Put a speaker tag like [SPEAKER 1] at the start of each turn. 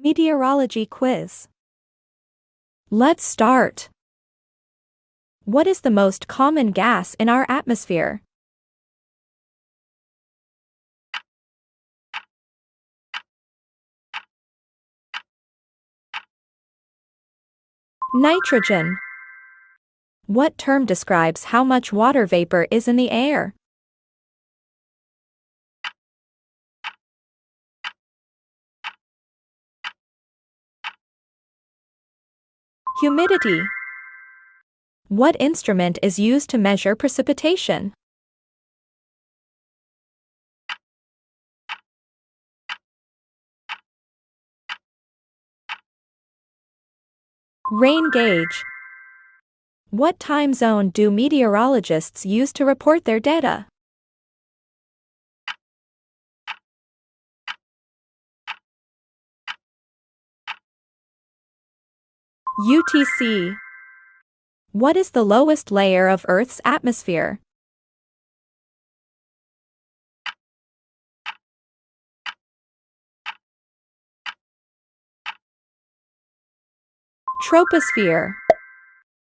[SPEAKER 1] Meteorology quiz. Let's start. What is the most common gas in our atmosphere? Nitrogen. What term describes how much water vapor is in the air? Humidity. What instrument is used to measure precipitation? Rain gauge. What time zone do meteorologists use to report their data? UTC. What is the lowest layer of Earth's atmosphere? Troposphere.